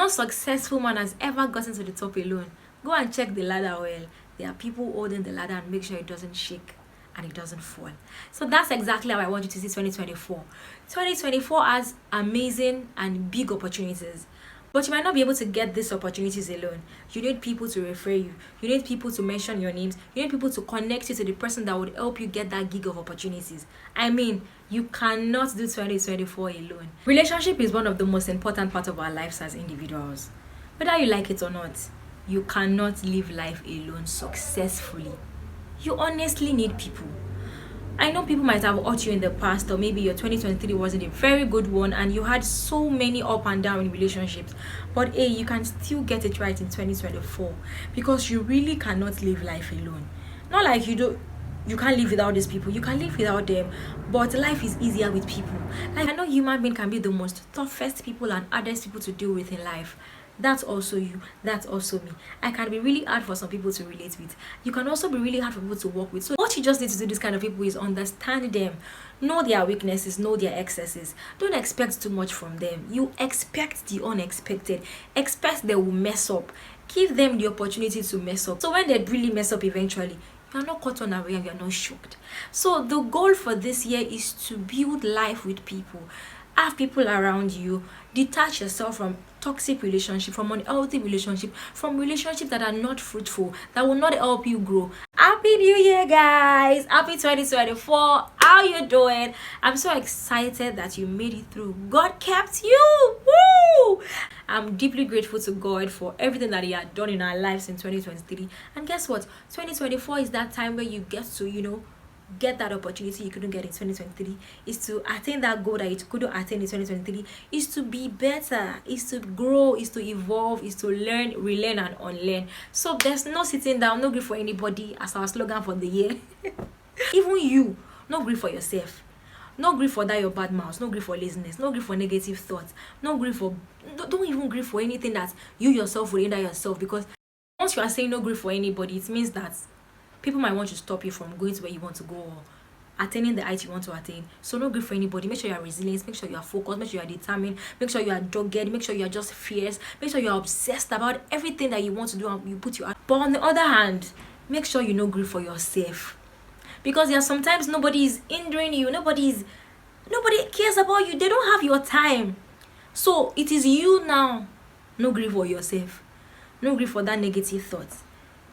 No successful man has ever gotten to the top alone. Go and check the ladder well. There are people holding the ladder and make sure it doesn't shake and it doesn't fall. So that's exactly how I want you to see 2024. 2024 has amazing and big opportunities. But you might not be able to get these opportunities alone. You need people to refer you. You need people to mention your names. You need people to connect you to the person that would help you get that gig of opportunities. I mean, you cannot do 2024 alone. Relationship is one of the most important parts of our lives as individuals. Whether you like it or not, you cannot live life alone successfully. You honestly need people. I know people might have hurt you in the past, or maybe your 2023 wasn't a very good one and you had so many up and down in relationships. But hey, you can still get it right in 2024 because you really cannot live life alone. Not like you can't live without these people. You can live without them, but life is easier with people. Like, I know human being can be the most toughest people and hardest people to deal with in life. That's also you. That's also me. I can be really hard for some people to relate with. You can also be really hard for people to work with. So what you just need to do this kind of people is understand them. Know their weaknesses. Know their excesses. Don't expect too much from them. You expect the unexpected. Expect they will mess up. Give them the opportunity to mess up. So when they really mess up eventually, you are not caught unaware and you are not shocked. So the goal for this year is to build life with people. Have people around you. Detach yourself from toxic relationship, from unhealthy relationship, from relationships that are not fruitful, that will not help you grow. Happy New Year, guys! Happy 2024! How you doing? I'm so excited that you made it through. God kept you! Woo! I'm deeply grateful to God for everything that He had done in our lives in 2023. And guess what? 2024 is that time where you get to, get that opportunity you couldn't get in 2023, is to attain that goal that you couldn't attain in 2023, is to be better, is to grow, is to evolve, is to learn, relearn and unlearn. So there's no sitting down, no grief for anybody as our slogan for the year. Even you, no grief for yourself. No grief for that your bad mouth, no grief for laziness, no grief for negative thoughts, no grief for, don't even grief for anything that you yourself will hinder yourself, because once you are saying no grief for anybody, it means that people might want to stop you from going to where you want to go or attaining the height you want to attain. So no grief for anybody. Make sure you are resilient. Make sure you are focused. Make sure you are determined. Make sure you are dogged. Make sure you are just fierce. Make sure you are obsessed about everything that you want to do and you put your heart. But on the other hand, make sure you no grief for yourself. Because there are sometimes nobody is hindering you. Nobody cares about you. They don't have your time. So it is you now. No grief for yourself. No grief for that negative thought.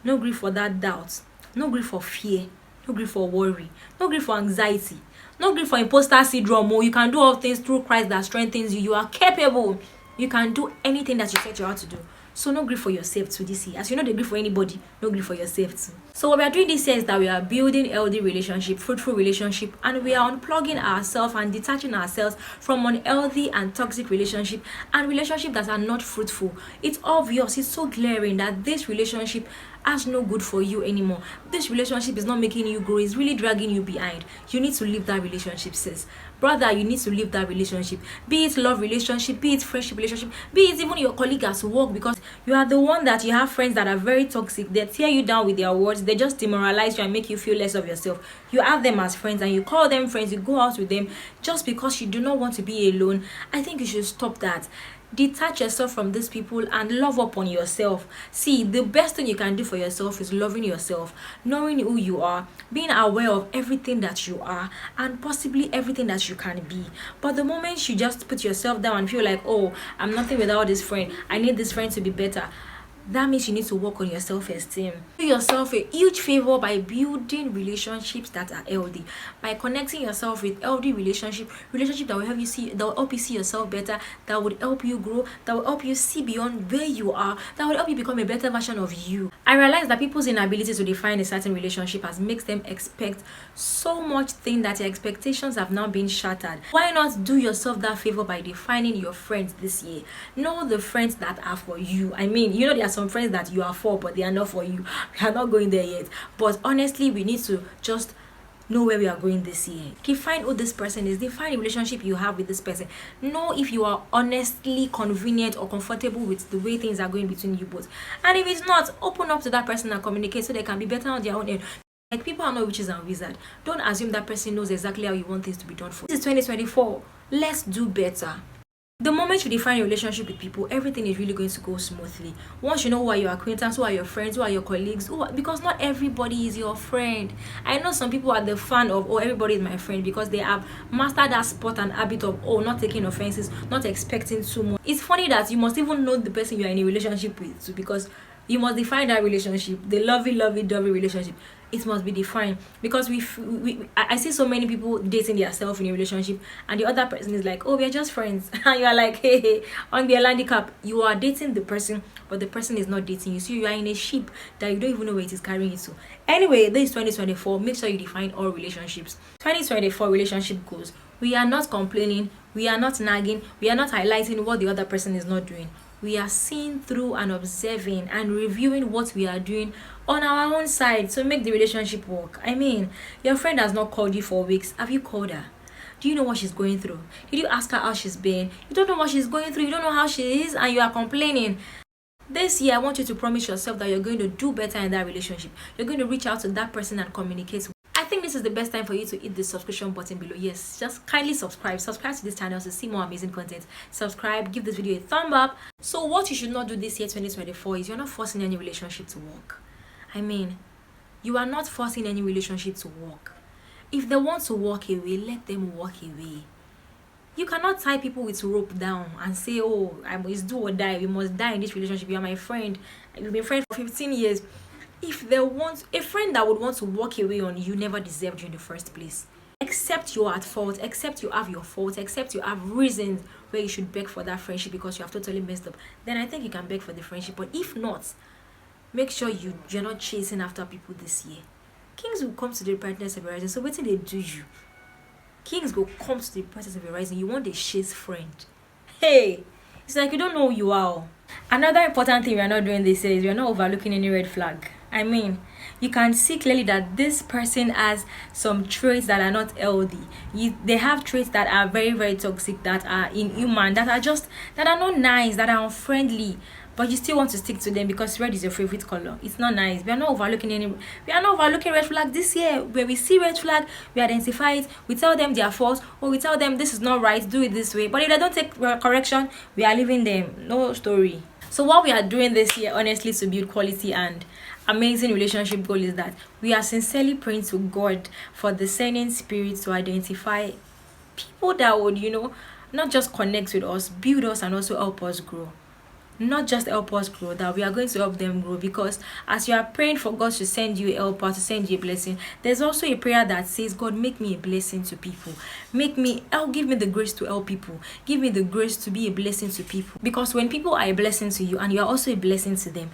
No grief for that doubt. No grief for fear. No grief for worry. No grief for anxiety. No grief for imposter syndrome. You can do all things through Christ that strengthens you. You are capable. You can do anything that you set your heart to do. So no grief for yourself too this year. As you know, the grief for anybody, no grief for yourself too. So what we are doing this year is that we are building healthy relationship, fruitful relationship, and we are unplugging ourselves and detaching ourselves from unhealthy and toxic relationship and relationships that are not fruitful. It's obvious, it's so glaring that this relationship has no good for you anymore. This relationship is not making you grow, it's really dragging you behind. You need to leave that relationship, sis. Brother, you need to leave that relationship. Be it love relationship, be it friendship relationship, be it even your colleague at work, because you are the one that you have friends that are very toxic. They tear you down with their words. They just demoralize you and make you feel less of yourself. You have them as friends and you call them friends. You go out with them just because you do not want to be alone. I think you should stop that. Detach yourself from these people and love up on yourself. See, the best thing you can do for yourself is loving yourself, knowing who you are, being aware of everything that you are and possibly everything that you can be. But the moment you just put yourself down and feel like, oh, I'm nothing without this friend, I need this friend to be better, that means you need to work on your self-esteem. Do yourself a huge favor by building relationships that are healthy, by connecting yourself with healthy relationship that will help you see, that will help you see yourself better, that would help you grow, that will help you see beyond where you are, that will help you become a better version of you. I realize that people's inability to define a certain relationship has makes them expect so much thing that your expectations have now been shattered. Why not do yourself that favor by defining your friends this year? Know the friends that are for you. I mean, there are some friends that you are for, but they are not for you. We are not going there yet. But honestly, we need to just know where we are going this year. Define who this person is. Define the relationship you have with this person. Know if you are honestly convenient or comfortable with the way things are going between you both. And if it's not, open up to that person and communicate so they can be better on their own end. Like, people are not witches and wizards. Don't assume that person knows exactly how you want things to be done for. This is 2024. Let's do better. The moment you define your relationship with people, everything is really going to go smoothly. Once you know who are your acquaintances, who are your friends, who are your colleagues, because not everybody is your friend. I know some people are the fan of, oh, everybody is my friend, because they have mastered that sport and habit of, oh, not taking offenses, not expecting too much. It's funny that you must even know the person you are in a relationship with too, because you must define that relationship, the lovey-dovey relationship. It must be defined, because I see so many people dating themselves in a relationship, and the other person is like, oh, we are just friends, and you are like, hey, on the handicap, you are dating the person, but the person is not dating you. So you are in a ship that you don't even know where it is carrying you to. Anyway, this is 2024. Make sure you define all relationships. 2024 relationship goals. We are not complaining, we are not nagging, we are not highlighting what the other person is not doing. We are seeing through and observing and reviewing what we are doing on our own side to make the relationship work. I mean, your friend has not called you for weeks. Have you called her? Do you know what she's going through? Did you ask her how she's been? You don't know what she's going through. You don't know how she is, and you are complaining. This year, I want you to promise yourself that you're going to do better in that relationship. You're going to reach out to that person and communicate. I think this is the best time for you to hit the subscription button below. Yes, just kindly subscribe to this channel to see more amazing content. Subscribe, give this video a thumb up. So what you should not do this year 2024 is you're not forcing any relationship to work. I mean, you are not forcing any relationship to work. If they want to walk away, let them walk away. You cannot tie people with rope down and say, oh, I must do or die. We must die in this relationship. You are my friend. We've been friends for 15 years. If they want, a friend that would want to walk away on you never deserved you in the first place. Except you are at fault, except you have your fault, except you have reasons where you should beg for that friendship because you have totally messed up, then I think you can beg for the friendship. But if not, make sure you're not chasing after people this year. Kings will come to the brightness of your rising. So what do they do you? Kings will come to the brightness of your rising. You want a chase friend. Hey, it's like you don't know who you are. Another important thing we are not doing this year is we are not overlooking any red flag. I mean, you can see clearly that this person has some traits that are not healthy. They have traits that are very, very toxic, that are inhuman, that are not nice, that are unfriendly. But you still want to stick to them because red is your favorite color. It's not nice. We are not overlooking red flag this year. Where we see red flag, we identify it, we tell them their fault, or we tell them this is not right, do it this way. But if they don't take correction, we are leaving them. No story. So what we are doing this year, honestly, to build quality and amazing relationship goal is that we are sincerely praying to God for discerning spirits to identify people that would, not just connect with us, build us, and also help us grow. Not just help us grow, that we are going to help them grow, because as you are praying for God to send you a helper, to send you a blessing, there's also a prayer that says, God, make me a blessing to people. Give me the grace to help people. Give me the grace to be a blessing to people. Because when people are a blessing to you and you are also a blessing to them,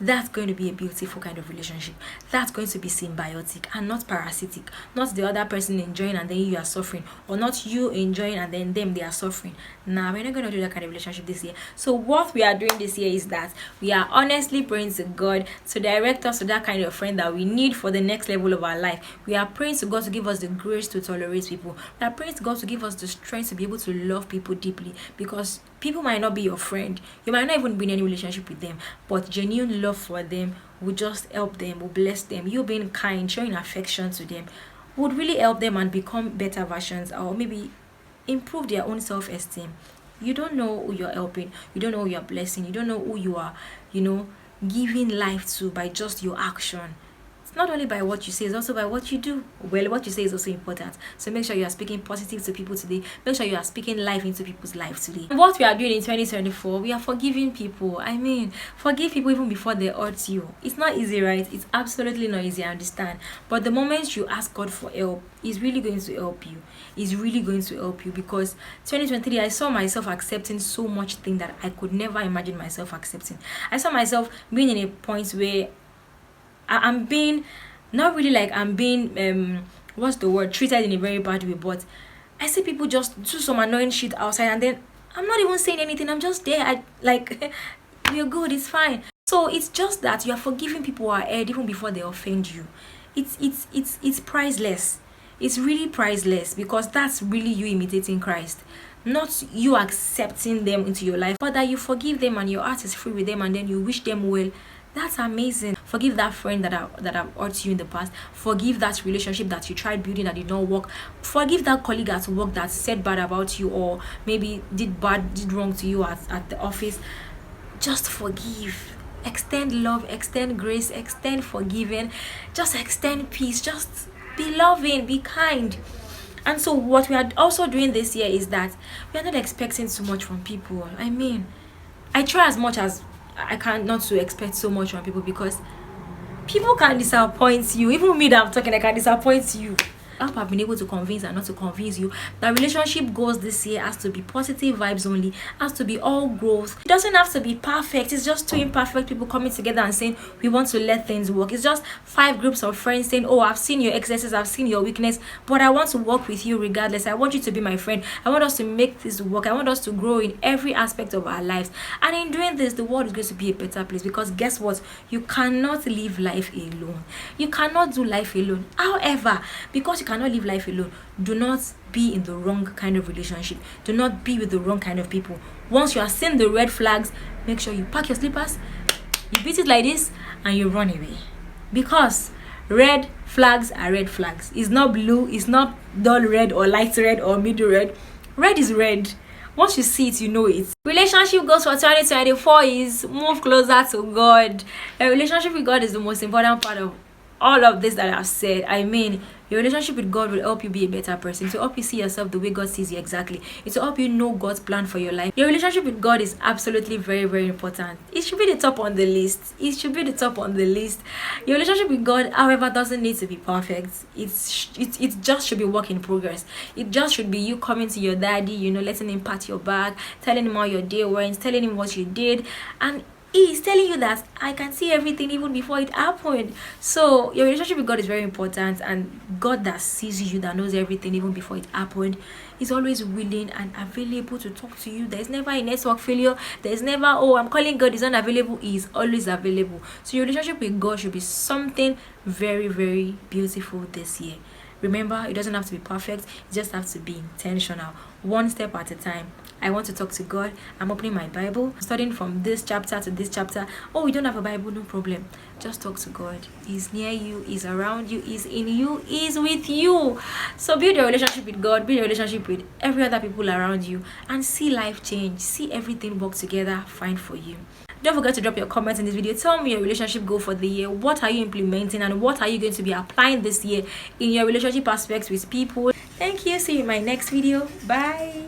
that's going to be a beautiful kind of relationship. That's going to be symbiotic and not parasitic. Not the other person enjoying and then you are suffering, or not you enjoying and then them they are suffering. Nah, we're not going to do that kind of relationship this year. So what we are doing this year is that we are honestly praying to God to direct us to that kind of friend that we need for the next level of our life. We are praying to God to give us the grace to tolerate people. We are praying to God to give us the strength to be able to love people deeply, because people might not be your friend. You might not even be in any relationship with them, but genuine love for them will just help them, will bless them. You being kind, showing affection to them would really help them and become better versions, or maybe improve their own self-esteem. You don't know who you're helping. You don't know who you're blessing. You don't know who you are, giving life to by just your action. It's not only by what you say, it's also by what you do. Well, what you say is also important. So make sure you are speaking positive to people today. Make sure you are speaking life into people's life today. What we are doing in 2024, we are forgiving people. I mean, forgive people even before they hurt you. It's not easy, right? It's absolutely not easy, I understand. But the moment you ask God for help, He's really going to help you. He's really going to help you, because 2023, I saw myself accepting so much things that I could never imagine myself accepting. I saw myself being in a point where I'm being, not really like I'm being treated in a very bad way, but I see people just do some annoying shit outside and then I'm not even saying anything. I'm just there. We're good, it's fine. So it's just that you are forgiving people ahead even before they offend you. It's priceless. It's really priceless, because that's really you imitating Christ. Not you accepting them into your life, but that you forgive them and your heart is free with them, and then you wish them well. That's amazing. Forgive that friend that have hurt you in the past. Forgive that relationship that you tried building that did not work. Forgive that colleague at work that said bad about you, or maybe did wrong to you at the office. Just forgive. Extend love, extend grace, extend forgiving, just extend peace, just be loving, be kind. And so what we are also doing this year is that we are not expecting too much from people. I mean, I try as much as I can not to expect so much from people, because people can disappoint you. Even me that I'm talking, I can disappoint you. I hope I've been able to convince and not to confuse you that relationship goals this year has to be positive vibes only, has to be all growth. It doesn't have to be perfect. It's just two imperfect people coming together and saying we want to let things work. It's just 5 groups of friends saying, oh, I've seen your excesses, I've seen your weakness, but I want to work with you regardless. I want you to be my friend. I want us to make this work. I want us to grow in every aspect of our lives. And in doing this, the world is going to be a better place, because guess what? You cannot live life alone. You cannot do life alone. However, because you cannot live life alone, do not be in the wrong kind of relationship. Do not be with the wrong kind of people. Once you are seeing the red flags, make sure you pack your slippers, you beat it like this, and you run away. Because red flags are red flags. It's not blue, it's not dull red or light red or middle red. Red is red. Once you see it, you know it. Relationship goals for 2024 is move closer to God. A relationship with God is the most important part of all of this that I've said. I mean, your relationship with God will help you be a better person. It will help you see yourself the way God sees you exactly. It will help you know God's plan for your life. Your relationship with God is absolutely very, very important. It should be the top on the list. It should be the top on the list. Your relationship with God, however, doesn't need to be perfect. It just should be work in progress. It just should be you coming to your daddy, letting him pat your back, telling him how your day went, telling him what you did, and he is telling you that I can see everything even before it happened. So your relationship with God is very important, and God that sees you, that knows everything even before it happened, is always willing and available to talk to you. There is never a network failure. There is never, oh, I'm calling God, he's unavailable. He is always available. So your relationship with God should be something very, very beautiful this year. Remember, it doesn't have to be perfect. It just has to be intentional, one step at a time. I want to talk to God. I'm opening my Bible, studying from this chapter to this chapter. Oh, you don't have a Bible? No problem. Just talk to God. He's near you. He's around you. He's in you. He's with you. So build your relationship with God. Build your relationship with every other people around you, and see life change. See everything work together fine for you. Don't forget to drop your comments in this video. Tell me your relationship goal for the year. What are you implementing, and what are you going to be applying this year in your relationship aspects with people? Thank you. See you in my next video. Bye.